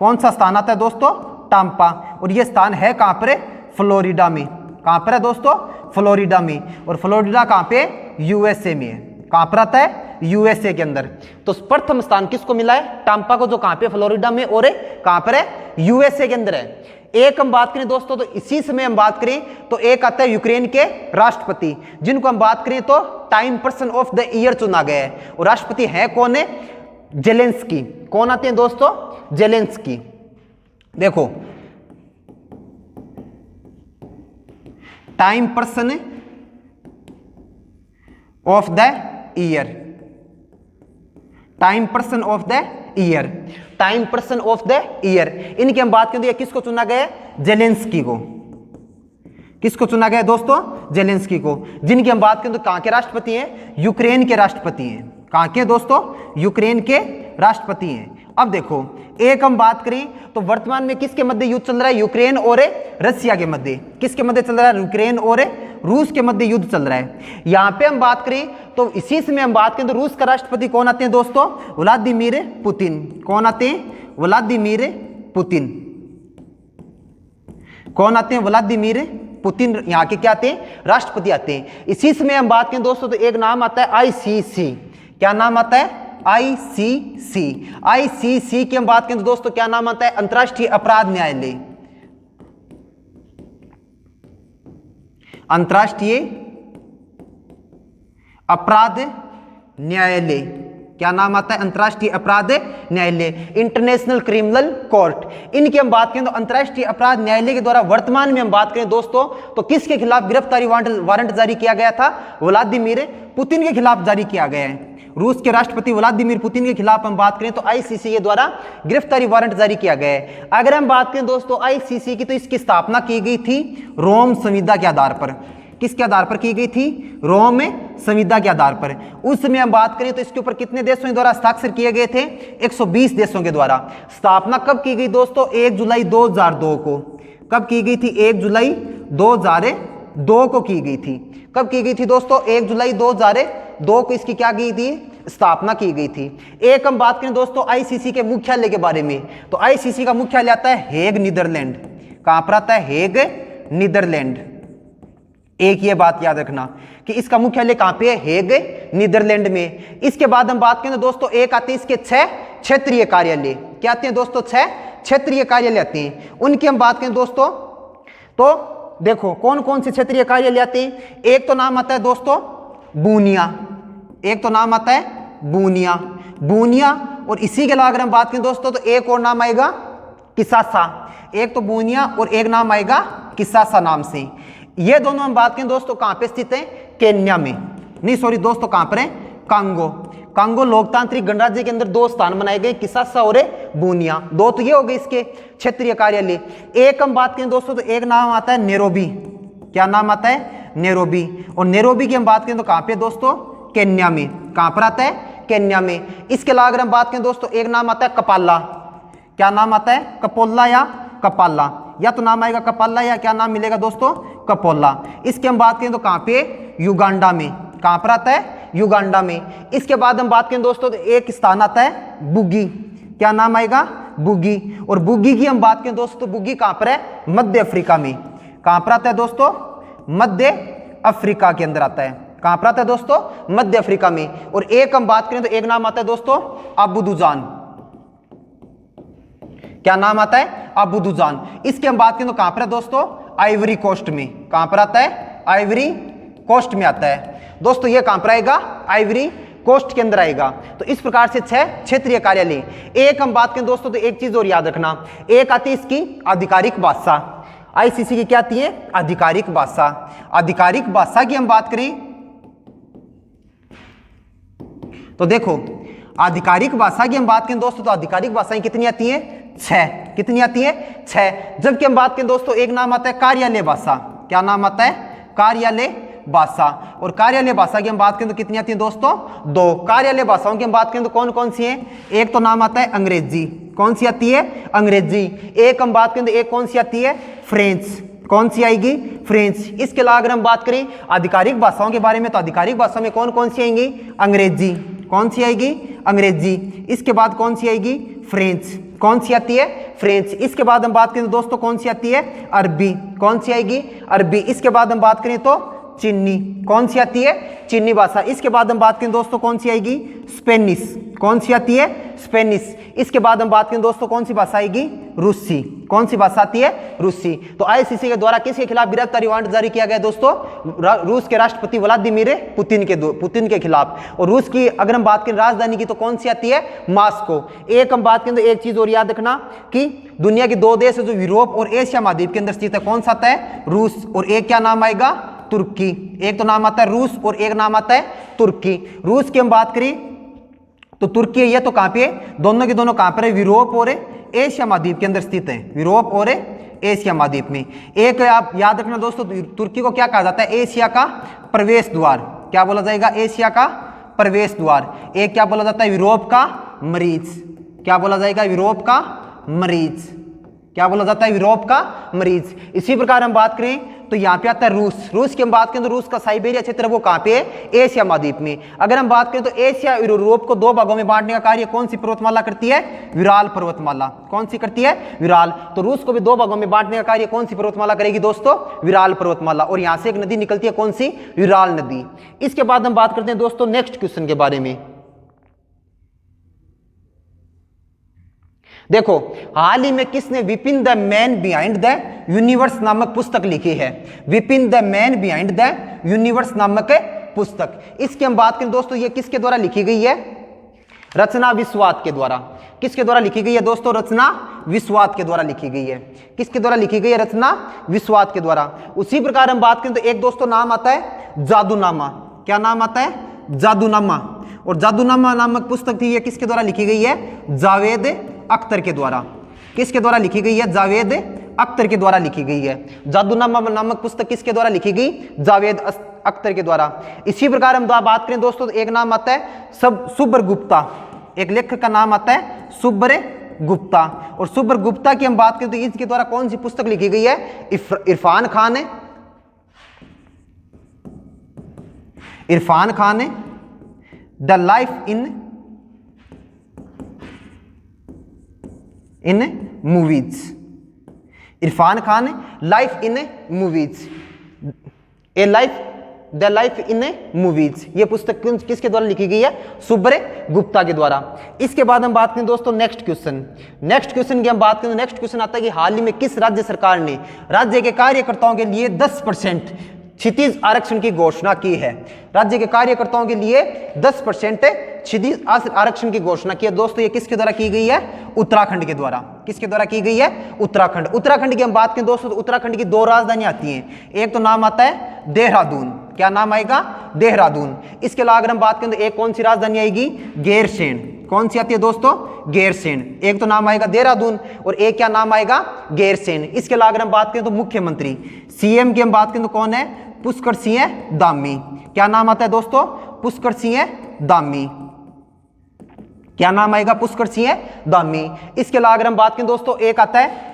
कौन सा स्थान आता है दोस्तों? टाम्पा। और ये स्थान है कहां पर? फ्लोरिडा में। कहां पर है दोस्तों? फ्लोरिडा में। और फ्लोरिडा कहां पे? यूएसए में है। कहां पर आता है? यूएसए के अंदर। तो प्रथम स्थान किसको मिला है? टाम्पा को, जो कहां पे? फ्लोरिडा में। और कहां पर है? यूएसए के अंदर है। एक हम बात करें दोस्तों तो इसी समय हम बात करें तो एक आता है यूक्रेन के राष्ट्रपति, जिनको हम बात करें तो time person of the year चुना गया है। और राष्ट्रपति है कौन है? जेलेंस्की। कौन आते हैं दोस्तों? जेलेंस्की। देखो, time person of the year, time person of the year, time person of the year. इनकी हम बात करें तो ये किसको चुना गया है? जेलेंस्की को। किसको चुना गया है दोस्तों? जेलेंस्की को। जिनकी हम बात करें तो कहां के राष्ट्रपति हैं? यूक्रेन के राष्ट्रपति हैं। कहां के दोस्तों? यूक्रेन के राष्ट्रपति हैं। अब देखो, एक हम बात करें तो वर्तमान में किसके मध्य युद्ध चल रहा है? यूक्रेन और रसिया के मध्य। किसके मध्य चल रहा है? यूक्रेन और रूस के मध्य युद्ध चल रहा है। यहां पे हम बात करें तो इसी समय हम बात करें तो रूस का राष्ट्रपति कौन आते हैं दोस्तों? Vladimir Putin. कौन आते हैं? Vladimir Putin. कौन आते हैं? व्लादिमीर पुतिन यहाँ के क्या आते हैं? राष्ट्रपति आते हैं। इसी समय हम बात करें दोस्तों तो एक नाम आता है आईसीसी। क्या नाम आता है? आईसीसी। आईसीसी की हम बात करें तो दोस्तों क्या नाम आता है? अंतर्राष्ट्रीय अपराध न्यायालय। अंतर्राष्ट्रीय अपराध न्यायालय। क्या नाम आता है? अंतर्राष्ट्रीय अपराध न्यायालय, इंटरनेशनल क्रिमिनल कोर्ट। इनकी हम बात करें तो अंतर्राष्ट्रीय अपराध न्यायालय के द्वारा वर्तमान में हम बात करें दोस्तों तो किसके खिलाफ गिरफ्तारी वारंट जारी किया गया था? व्लादिमीर पुतिन के खिलाफ जारी किया गया है। रूस के राष्ट्रपति व्लादिमीर पुतिन के खिलाफ हम बात करें तो आईसीसी के द्वारा गिरफ्तारी वारंट जारी किया गया है। अगर हम बात करें दोस्तों आईसीसी की तो इसकी स्थापना की गई थी रोम संविदा के आधार पर। किसके आधार पर की गई थी? रोम संविदा के आधार पर। उस समय हम बात करें तो इसके ऊपर कितने देशों के द्वारा हस्ताक्षर किए गए थे? 120 देशों के द्वारा। स्थापना कब की गई दोस्तों? 1 जुलाई 2002 को। कब की गई थी? 1 जुलाई 2002 को की गई थी। कब की गई थी दोस्तों? 1 जुलाई 2002 को इसकी क्या की थी? स्थापना की गई थी। एक हम बात करें दोस्तों आईसीसी के मुख्यालय के बारे में तो आईसीसी का मुख्यालय आता है हेग, नीदरलैंड। कहां पर आता है? Hague, Netherlands. एक ये बात याद रखना कि इसका मुख्यालय कहां पे है? हेग, नीदरलैंड में। इसके बाद हम बात करें तो दोस्तों एक आते हैं इसके 6 क्षेत्रीय कार्यालय। क्या आते हैं दोस्तों? 6 क्षेत्रीय कार्यालय आते हैं। उनकी हम बात करें दोस्तों तो देखो कौन कौन से क्षेत्रीय कार्यालय आते हैं। एक तो नाम आता है दोस्तों बूनिया। एक तो नाम आता है बूनिया, बूनिया। और इसी के अलावा अगर हम बात करें दोस्तों तो एक और नाम आएगा किसासा। एक तो बूनिया और एक नाम आएगा किसासा नाम से। ये दोनों हम बात करें दोस्तों कहां पे स्थित है? केन्या में। नहीं सॉरी दोस्तों, कहां पर है? कांगो। कांगो लोकतांत्रिक गणराज्य के अंदर 2 स्थान बनाए गए, किसासा और बूनिया। 2 तो ये हो गए इसके क्षेत्रीय कार्यालय। एक हम बात करें दोस्तों तो एक नाम आता है नैरोबी। क्या नाम आता है? नैरोबी। और नैरोबी की हम बात करें तो कहां पे दोस्तों? केन्या में। कहां पर आता है? केन्या में। इसके अलावा अगर हम बात करें दोस्तों एक नाम आता है कपाला। क्या नाम आता है? कपोला या कपाला। या तो नाम आएगा कपाला या क्या नाम मिलेगा दोस्तों? कपोला। इसकी हम बात करें तो कहां पे? युगांडा में। कहां पर आता है? युगांडा में। इसके बाद हम बात करें दोस्तों तो एक स्थान आता है बुगी। क्या नाम आएगा? बुगी। और बुगी की हम बात करें दोस्तों तो बुगी कहां पर है? मध्य अफ्रीका में। कहां पर आता है दोस्तों? मध्य अफ्रीका के अंदर आता है। कहां पर आता है दोस्तों? मध्य अफ्रीका में। और एक हम बात करें तो एक नाम आता है दोस्तों अबुदुजान। क्या नाम आता है? अबुदुजान। इसकी हम बात करें तो कहां पर है दोस्तों? आइवरी कोस्ट में। कहां पर आता है? आइवरी कोस्ट में आता है दोस्तों। ये कहां पर आएगा? आइवरी कोस्ट के अंदर आएगा। तो इस प्रकार से 6 क्षेत्रीय कार्यालय। एक हम बात करें दोस्तों तो एक चीज और याद रखना, एक आती है इसकी आधिकारिक भाषा, आईसीसी की क्या आती है, आधिकारिक भाषा। आधिकारिक भाषा की हम बात करें तो देखो आधिकारिक भाषा की हम बात करें दोस्तों तो आधिकारिक भाषाएं कितनी आती हैं, 6। कितनी आती है, 6। जबकि हम बात करें दोस्तों एक नाम आता है कार्यालय भाषा। क्या नाम आता है, कार्यालय भाषा। और कार्यालय भाषा की हम बात करें तो कितनी आती है दोस्तों, 2। कार्यालय भाषाओं की हम बात करें तो कौन कौन सी हैं, एक तो नाम आता है अंग्रेजी। कौन सी आती है, अंग्रेजी। एक हम बात करें तो एक कौन सी आती है, फ्रेंच। कौन सी आएगी, फ्रेंच। इसके अलावा अगर हम बात करें आधिकारिक भाषाओं के बारे में तो आधिकारिक भाषा में कौन कौन सी आएंगी, अंग्रेजी। कौन सी आएगी, अंग्रेजी। इसके बाद कौन सी आएगी, फ्रेंच। कौन सी आती है, फ्रेंच। इसके बाद हम बात करें तो दोस्तों कौन सी आती है, अरबी। कौन सी आएगी, अरबी। इसके बाद हम बात करें तो चीनी। कौन सी आती है, चीनी भाषा। इसके बाद हम बात करें दोस्तों कौन सी आएगी, स्पेनिश। कौन सी आती है, स्पेनिश। इसके बाद हम बात करें दोस्तों कौन सी भाषा आएगी, रूसी। कौन सी भाषा आती है, रूसी। तो आईसीसी के द्वारा किसके खिलाफ गिरफ्तारी वारंट जारी किया गया दोस्तों, रूस के राष्ट्रपति व्लादिमीर पुतिन के खिलाफ। और रूस की अगर हम बात करें राजधानी की तो कौन सी आती है, मॉस्को। एक हम बात करें तो एक चीज और याद रखना कि दुनिया के 2 देश है जो यूरोप और एशिया महाद्वीप के अंदर स्थित है। कौन सा आता है, रूस। और एक क्या नाम आएगा, तुर्की। एक तो नाम आता है रूस और एक नाम आता है तुर्की। रूस की हम बात करें तो तुर्की ये तो कहां पे है, दोनों के दोनों कहां पर है, यूरोप और एशिया महाद्वीप के अंदर स्थित है। यूरोप और एशिया महाद्वीप में। एक आप याद रखना दोस्तों, तुर्की को क्या कहा जाता है, एशिया का प्रवेश द्वार। क्या बोला जाएगा, एशिया का प्रवेश द्वार। एक क्या बोला जाता है, यूरोप का मरीज। क्या बोला जाएगा, यूरोप का मरीज। क्या बोला जाता है, यूरोप का मरीज। इसी प्रकार हम बात करें तो यहाँ पे आता है रूस। रूस की हम बात करें तो रूस का साइबेरिया क्षेत्र वो कहाँ पे है, एशिया महाद्वीप में। अगर हम बात करें तो एशिया और यूरोप को 2 भागों में बांटने का कार्य कौन सी पर्वतमाला करती है, विराल पर्वतमाला। कौन सी करती है, विराल। तो रूस को भी 2 भागों में बांटने का कार्य कौन सी पर्वतमाला करेगी दोस्तों, विराल पर्वतमाला। और यहाँ से एक नदी निकलती है, कौन सी, विराल नदी। इसके बाद हम बात करते हैं दोस्तों नेक्स्ट क्वेश्चन के बारे में। देखो हाल ही में किसने Vipin the man behind the universe नामक पुस्तक लिखी है, Vipin the man behind the universe नामक पुस्तक। इसकी हम बात करें दोस्तों ये किसके द्वारा लिखी गई है, रचना विश्वात के द्वारा। किसके द्वारा लिखी गई है दोस्तों, रचना विश्वात के द्वारा लिखी गई है। किसके द्वारा लिखी गई है, रचना विश्वात के द्वारा। उसी प्रकार हम बात करें तो एक दोस्तों नाम आता है जादूनामा। क्या नाम आता है, जादूनामा। और जादूनामा नामक पुस्तक थी ये किसके द्वारा लिखी गई है, जावेद अख्तर के द्वारा। किसके द्वारा लिखी गई है, जावेद अख्तर के द्वारा लिखी गई है। जादूनामा नामक पुस्तक किसके द्वारा लिखी गई, जावेद अख्तर के द्वारा। इसी प्रकार हम बात करें दोस्तों तो एक नाम आता है सुब्र गुप्ता। एक लेखक का नाम आता है सुब्र गुप्ता। और सुब्र गुप्ता की हम बात करें तो इसके द्वारा कौन सी पुस्तक लिखी गई है, Irfan Khan the life in movies. Irfan Khan life in movies, A life the life in movies. ये पुस्तक किसके द्वारा लिखी गई है, सुब्र गुप्ता के द्वारा। इसके बाद हम बात करें दोस्तों नेक्स्ट क्वेश्चन। नेक्स्ट क्वेश्चन की हम बात करें, नेक्स्ट क्वेश्चन आता है कि हाल ही में किस राज्य सरकार ने राज्य के कार्यकर्ताओं के लिए 10% क्षितिज आरक्षण की घोषणा की है। राज्य के कार्यकर्ताओं के लिए 10% क्षितिज आरक्षण की घोषणा की है दोस्तों। ये किसके द्वारा की गई है, उत्तराखंड के द्वारा। किसके द्वारा की गई है, उत्तराखंड। उत्तराखंड की हम बात करें दोस्तों तो उत्तराखंड की 2 राजधानी आती हैं। एक तो नाम आता है देहरादून। क्या नाम आएगा, देहरादून। इसके अलावा अगर हम बात करें तो एक कौन सी राजधानी आएगी, गैरसैंण। कौन सी आती है दोस्तों, गैरसैंण। एक तो नाम आएगा देहरादून और एक क्या नाम आएगा, गैरसैंण। इसके अलावा अगर हम बात करें तो मुख्यमंत्री सीएम की हम बात करें तो कौन है, पुष्कर सिंह धामी। क्या नाम आता है दोस्तों, पुष्कर सिंह धामी। क्या नाम आएगा, पुष्कर सिंह धामी। इसके अलावा अगर हम बात करें दोस्तों एक आता है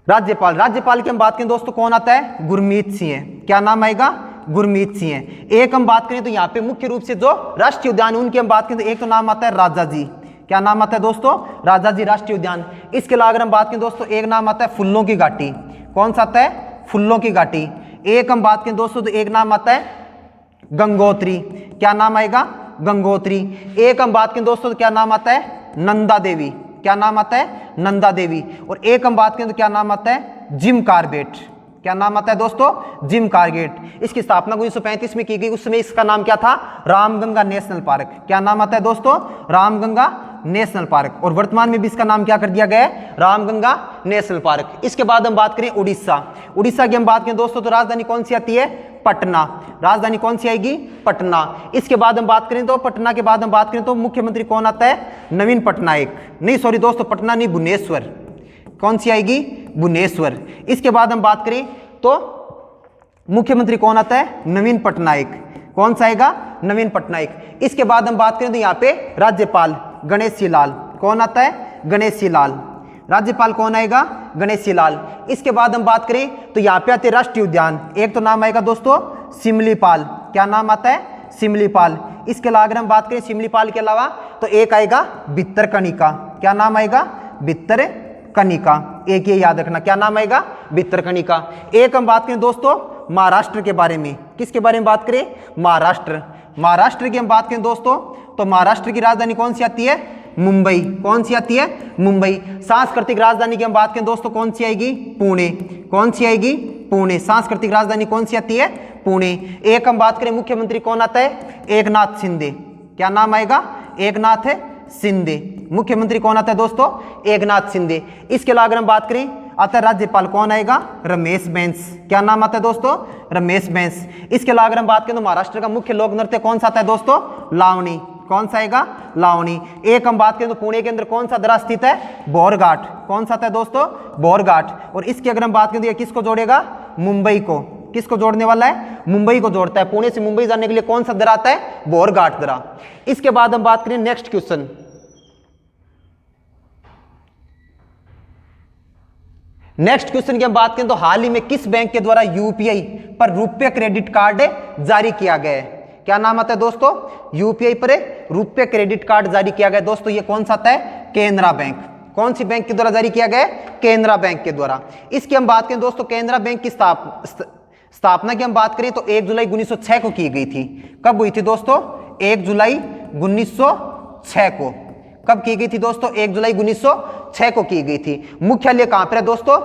राज्यपाल। राज्यपाल की हम बात करें दोस्तों कौन आता है, गुरमीत सिंह। क्या नाम आएगा, गुरमीत सिंह। एक हम बात करें तो यहाँ पे मुख्य रूप से जो राष्ट्रीय उद्यान उनकी हम बात करें तो एक तो नाम आता है राजा जी। क्या नाम आता है दोस्तों, राजा जी राष्ट्रीय उद्यान। इसके अलावा अगर हम बात करें दोस्तों एक नाम आता है फूलों की घाटी। कौन सा आता है, फूलों की घाटी। एक हम बात करें दोस्तों तो एक नाम आता है गंगोत्री। क्या नाम आएगा, गंगोत्री। एक हम बात करें दोस्तों तो क्या नाम आता है, नंदा देवी। क्या नाम आता है, नंदा देवी। और एक हम बात करें तो क्या नाम आता है, जिम कार्बेट। क्या नाम आता है दोस्तों? Gym Corbett. इसकी स्थापना 1935 में की गई। उस समय इसका नाम क्या था? Ramganga national park. क्या नाम आता है दोस्तों? Ramganga national park. और वर्तमान में भी इसका नाम क्या कर दिया गया है? Ramganga national park. इसके बाद हम बात करें उड़ीसा। उड़ीसा की हम बात करें दोस्तों तो राजधानी कौन सी आती है? पटना। राजधानी कौन सी आएगी? पटना। इसके बाद हम बात करें तो पटना के बाद हम बात करें तो मुख्यमंत्री कौन आता है? नवीन पटनायक। नहीं सॉरी दोस्तों, पटना नहीं, भुवनेश्वर। कौन सी आएगी? भुवनेश्वर। इसके बाद हम बात करें तो मुख्यमंत्री कौन आता है? नवीन पटनायक। कौन सा आएगा? नवीन पटनायक। इसके बाद हम बात करें तो यहाँ पे राज्यपाल गणेशी लाल। कौन आता है? गणेशी लाल। राज्यपाल कौन आएगा? गणेशी लाल। इसके बाद हम बात करें तो यहाँ पे आते राष्ट्रीय उद्यान। एक तो नाम आएगा दोस्तों सिमलीपाल। क्या नाम आता है? सिमलीपाल। इसके अलावा अगर हम बात करें सिमलीपाल के अलावा तो एक आएगा भितरकनिका। क्या नाम आएगा? भितरकनिका। एक ये याद रखना, क्या नाम आएगा? भितरकनिका। एक हम बात करें दोस्तों महाराष्ट्र के बारे में। किसके बारे में बात करें? महाराष्ट्र। महाराष्ट्र की हम बात करें दोस्तों तो महाराष्ट्र की राजधानी कौन सी आती है? मुंबई। कौन सी आती है? मुंबई। सांस्कृतिक राजधानी की हम बात करें दोस्तों कौन सी आएगी? पुणे। कौन सी आएगी? पुणे। सांस्कृतिक राजधानी कौन सी आती है? पुणे। एक हम बात करें मुख्यमंत्री कौन आता है? एकनाथ शिंदे। क्या नाम आएगा? एकनाथ शिंदे। मुख्यमंत्री कौन आता है दोस्तों? एकनाथ शिंदे। इसके अलावा अगर हम बात करें आता है राज्यपाल कौन आएगा? रमेश बैस। क्या नाम आता है दोस्तों? रमेश बैस। इसके अलावा अगर हम बात करें तो महाराष्ट्र का मुख्य लोक नृत्य कौन सा आता है दोस्तों? लावणी। कौन सा आएगा? लावणी। एक हम बात करें तो पुणे के अंदर कौन सा दर्रा स्थित है? बोरघाट। कौन सा आता है दोस्तों? बोरघाट। और इसकी अगर हम बात करें तो ये किसको जोड़ेगा? मुंबई को। किसको जोड़ने वाला है? मुंबई को जोड़ता है। पुणे से मुंबई जाने के लिए कौन सा दर्रा आता है? बोरघाट दर्रा। इसके बाद हम बात करें नेक्स्ट क्वेश्चन। नेक्स्ट क्वेश्चन की हम बात करें तो हाल ही में किस बैंक के द्वारा यूपीआई पर रुपए क्रेडिट कार्ड जारी किया गया है? क्या नाम आता है दोस्तों? यूपीआई पर रुपए क्रेडिट कार्ड जारी किया गया दोस्तों। ये कौन सा आता है? केनरा बैंक। कौन सी बैंक के द्वारा जारी किया गया है? केनरा बैंक के द्वारा। इसकी हम बात करें दोस्तों केनरा बैंक की स्थापना की हम बात करें तो 1 जुलाई 1906 को की गई थी। कब हुई थी दोस्तों? 1 जुलाई 1906 को। कब की गई थी दोस्तों? 1 जुलाई 1906 को की गई थी। मुख्यालय कहां पर है दोस्तों?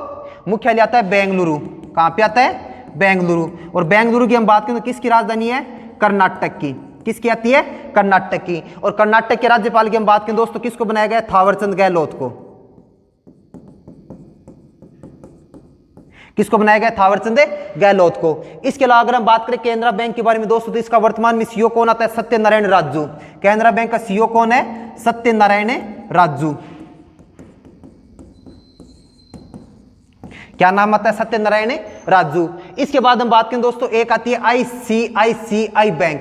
मुख्यालय आता है बेंगलुरु। कहां पे आता है? बेंगलुरु। और बेंगलुरु की हम बात करें तो किसकी राजधानी है? कर्नाटक की। किसकी आती है? कर्नाटक की। और कर्नाटक के राज्यपाल की हम बात करें दोस्तों किसको बनाया गया? थावरचंद गहलोत को। किसको बनाया गया? थावरचंद गहलोत को। इसके अलावा अगर हम बात करें केनरा बैंक के बारे में दोस्तों तो इसका वर्तमान में सीईओ कौन आता है? सत्यनारायण राजू। केनरा बैंक का सीईओ कौन है? सत्यनारायण राजू। क्या नाम आता है? सत्यनारायण राजू। इसके बाद हम बात करें दोस्तों एक आती है आईसीआईसीआई बैंक।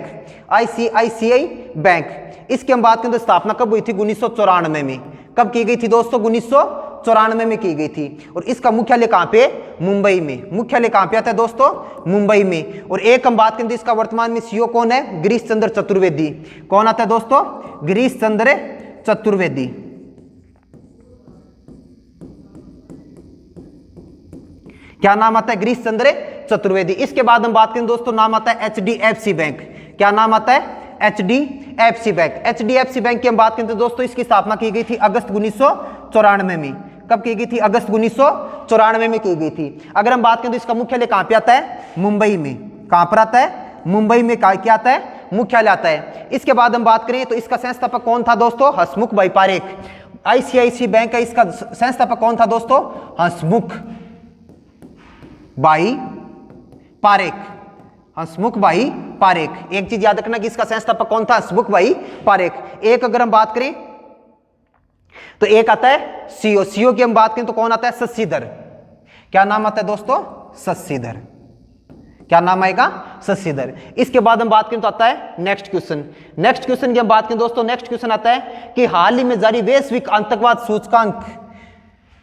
ICICI bank. इसकी हम बात करें तो स्थापना कब हुई थी? 1994 में। कब की गई थी दोस्तों? 1994 में की गई थी। और इसका मुख्यालय कहां पे? मुंबई में। मुख्यालय कहां पे आता है दोस्तों? मुंबई में। और एक हम बात करें तो इसका वर्तमान में सीईओ कौन है? गिरीश चंद्र चतुर्वेदी। कौन आता है दोस्तों? गिरीश चंद्र चतुर्वेदी। क्या नाम आता है? गिरीश चंद्र चतुर्वेदी। इसके बाद हम बात करें दोस्तों नाम आता है एचडीएफसी बैंक। क्या नाम आता है? HDFC bank. एचडीएफसी बैंक की हम बात करें तो दोस्तों इसकी स्थापना की गई थी अगस्त 1994 में। कब की गई थी? अगस्त 1994 में की गई थी। अगर हम बात करें तो इसका मुख्यालय कहां पे आता है? मुंबई में। कहां पर आता है? मुंबई में। क्या आता है? मुख्यालय आता है। इसके बाद हम बात करें तो इसका संस्थापक कौन था दोस्तों? हसमुख भाई पारेख। आईसीआईसी बैंक का इसका संस्थापक कौन था दोस्तों? हसमुख भाई पारेख। हसमुख भाई पारेख। एक चीज याद रखना कि इसका संस्थापक कौन था? हसमुख भाई पारेख। एक अगर हम बात करें तो एक आता है सीईओ। सीईओ की हम बात करें तो कौन आता है? शशिधर। क्या नाम आता है दोस्तों? शशिधर। क्या नाम आएगा? शशिधर। इसके बाद हम बात करें तो आता है नेक्स्ट क्वेश्चन। नेक्स्ट क्वेश्चन की हम बात करें दोस्तों नेक्स्ट क्वेश्चन आता है कि हाल ही में जारी वैश्विक आतंकवाद सूचकांक,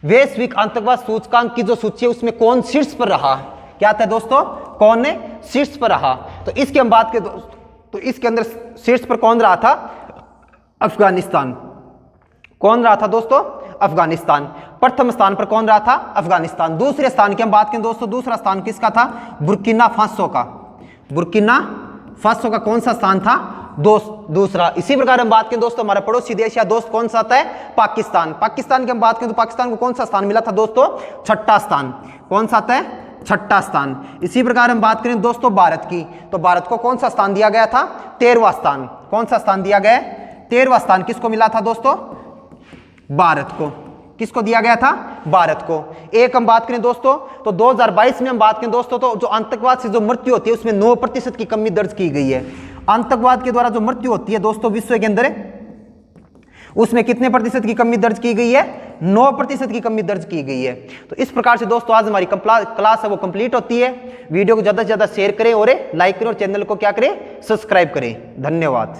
वैश्विक आतंकवाद सूचकांक की जो सूची है उसमें कौन शीर्ष पर रहा? क्या आता है दोस्तों? कौन ने शीर्ष पर रहा? तो इसकी हम बात करें तो इसके अंदर शीर्ष पर कौन रहा था? अफगानिस्तान। कौन रहा था दोस्तों? अफगानिस्तान। प्रथम स्थान पर कौन रहा था? अफगानिस्तान। दूसरे स्थान की हम बात करें दोस्तों दूसरा स्थान किसका था? बुर्किना फासो का। बुर्किना फासो का कौन सा स्थान था? दूसरा। इसी प्रकार हम बात करें दोस्तों हमारा पड़ोसी देश या दोस्त कौन सा आता है? पाकिस्तान। पाकिस्तान की हम बात करें तो पाकिस्तान को कौन सा स्थान मिला था दोस्तों? छठा स्थान। कौन सा आता है? छठा स्थान। इसी प्रकार हम बात करें दोस्तों भारत की, तो भारत को कौन सा स्थान दिया गया था? 13वां स्थान। कौन सा स्थान दिया गया? 13वां स्थान किसको मिला था दोस्तों? भारत को। किसको दिया गया था? भारत को। एक हम बात करें दोस्तों तो 2022 में हम बात करें दोस्तों तो जो आतंकवाद से जो मृत्यु होती है उसमें 9% की कमी दर्ज की गई है। आतंकवाद के द्वारा जो मृत्यु होती है दोस्तों विश्व के अंदर, उसमें कितने प्रतिशत की कमी दर्ज की गई है? 9% की कमी दर्ज की गई है। तो इस प्रकार से दोस्तों आज हमारी क्लास है वो कंप्लीट होती है। वीडियो को ज्यादा से ज्यादा शेयर करें और लाइक करें और चैनल को क्या करें? सब्सक्राइब करें। धन्यवाद।